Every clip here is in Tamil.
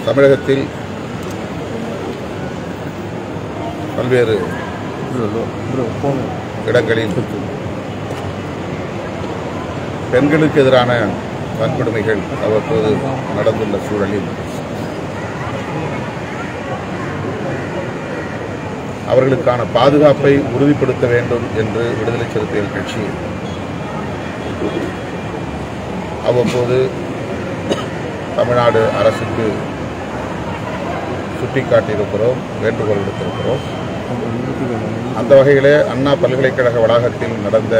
தமிழகத்தில் பல்வேறு இடங்களில் பெண்களுக்கு எதிரான வன்கொடுமைகள் அவ்வப்போது நடந்துள்ள சூழலில் அவர்களுக்கான பாதுகாப்பை உறுதிப்படுத்த வேண்டும் என்று விடுதலை சிறுத்தைகள் கட்சி அவ்வப்போது தமிழ்நாடு அரசுக்கு சுட்டிக்காட்டியிருக்கிறோம், வேண்டுகோள் விடுத்திருக்கிறோம். அந்த வகையிலே அண்ணா பல்கலைக்கழக வளாகத்தில் நடந்த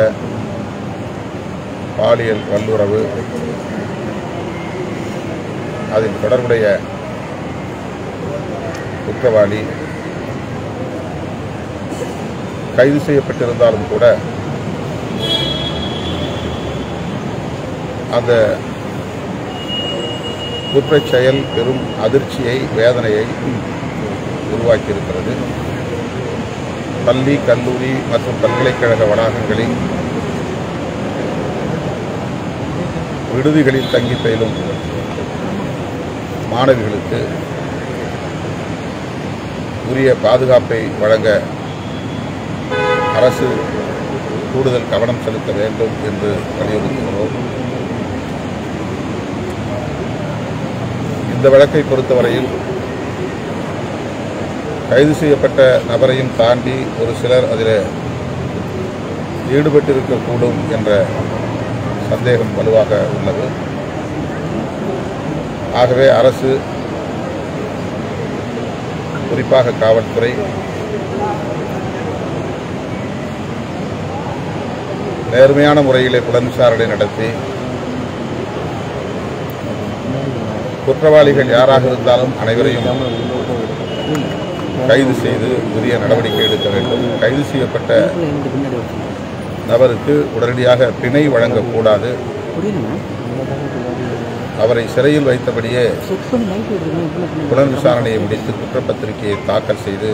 பாலியல் வல்லுறவு, அதில் தொடர்புடைய குற்றவாளி கைது செய்யப்பட்டிருந்தாலும் கூட அந்த குற்றச் செயல் பெரும் அதிர்ச்சியை, வேதனையை உருவாக்கியிருக்கிறது. பள்ளி, கல்லூரி மற்றும் பல்கலைக்கழக வளாகங்களில் விடுதிகளில் தங்கி பயிலும் மாணவிகளுக்கு உரிய பாதுகாப்பை வழங்க அரசு கூடுதல் கவனம் செலுத்த வேண்டும் என்று வலியுறுத்துகிறோம். இந்த வழக்கை பொறுத்தவரையில் கைது செய்யப்பட்ட நபரையும் தாண்டி ஒரு சிலர் அதில் ஈடுபட்டிருக்கக்கூடும் என்ற சந்தேகம் வலுவாக உள்ளது. ஆகவே அரசு, குறிப்பாக காவல்துறை, நேர்மையான முறையிலே புலன் விசாரணை நடத்தி குற்றவாளிகள் யாராக இருந்தாலும் அனைவரையும் கைது செய்து உரிய நடவடிக்கை எடுக்க வேண்டும். கைது செய்யப்பட்ட நபருக்கு உடனடியாக பிணை வழங்கக்கூடாது. அவரை சிறையில் வைத்தபடியே புலன் விசாரணையை முடித்து குற்றப்பத்திரிகையை தாக்கல் செய்து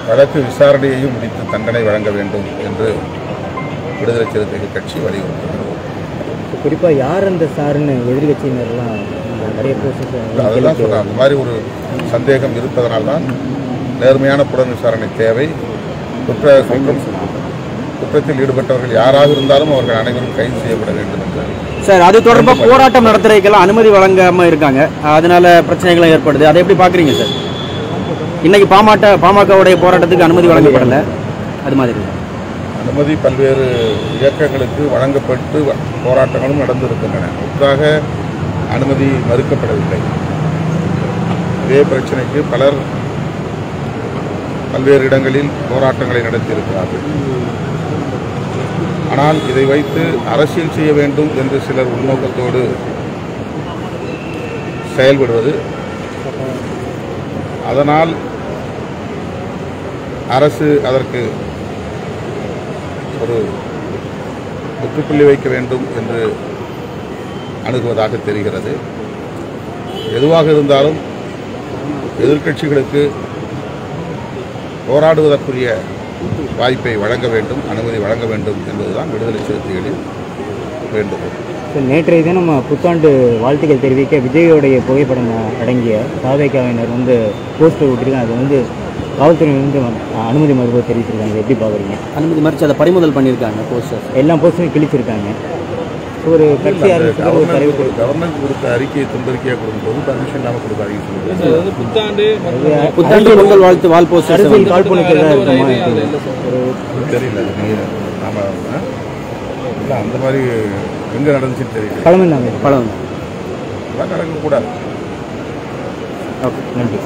வழக்கு விசாரணையையும் முடித்து தண்டனை வழங்க வேண்டும் என்று விடுதலை சிறுத்தைகள் கட்சி வலியுறுத்துகிறது. குறிப்பாக யார் அந்த சார்னு எதிர்கட்சியினர்லாம் நிறைய அதெல்லாம் சொல்கிறாங்க. அந்த மாதிரி ஒரு சந்தேகம் இருப்பதனால்தான் நேர்மையான புலன் விசாரணை தேவை. குற்றத்தில் ஈடுபட்டவர்கள் யாராக இருந்தாலும் அவர்கள் அனைவரும் கைது செய்யப்பட வேண்டும் என்று. சார், அது தொடர்பாக போராட்டம் நடத்துறதுக்கெல்லாம் அனுமதி வழங்காமல் இருக்காங்க, அதனால பிரச்சனைகளும் ஏற்படுது. அதை எப்படி பார்க்குறீங்க சார்? இன்னைக்கு பாமகவுடைய போராட்டத்துக்கு அனுமதி வழங்கப்படலை, அது மாதிரி அனுமதி பல்வேறு இயக்கங்களுக்கு வழங்கப்பட்டு போராட்டங்களும் நடந்திருக்கின்றன. முற்றாக அனுமதி மறுக்கப்படவில்லை. இதே பிரச்சனைக்கு பலர் பல்வேறு இடங்களில் போராட்டங்களை நடத்தியிருக்கிறார்கள். ஆனால் இதை வைத்து அரசியல் செய்ய வேண்டும் என்று சிலர் உள்நோக்கத்தோடு செயல்படுவது, அதனால் அரசு அதற்கு ஒரு முற்றுப்புள்ளி வைக்க வேண்டும் என்று அணுகுவதாக தெரிகிறது. எதுவாக இருந்தாலும் எதிர்க்கட்சிகளுக்கு போராடுவதற்குரிய வாய்ப்பை வழங்க வேண்டும், அனுமதி வழங்க வேண்டும் என்பதுதான் விடுதலை சிறுத்தைகளின் வேண்டுகோள். நேற்றைய தினம் புத்தாண்டு வாழ்த்துக்கள் தெரிவிக்க விஜயோடைய புகைப்படம் அடங்கிய தாவேக்காவினர் போஸ்டர் விட்டுருக்காங்க. அது காவல்துறை அனுமதி மறுப்பு தெரிவிச்சிருக்காங்க. எப்படி பார்க்குறீங்க? அனுமதி மறுத்து அதை பறிமுதல் பண்ணியிருக்காங்க. போஸ்டர் எல்லா போஸ்டரும் கிழிச்சிருக்காங்க. ஒரு கட்சி கவர்மெண்ட் கொடுத்த அறிக்கையை துண்டறிக்கையாக கொடுக்கும்போது பர்மிஷன் இல்லாமல் கொடுக்க அறிக்கை புத்தாண்டு பொங்கல் வாழ்த்து வால் போஸ்டர் தெரியல. நாம இல்லை அந்த மாதிரி எங்கே நடந்துச்சுன்னு தெரியல. பழம் நடக்கக்கூடாது. ஓகே, நன்றி.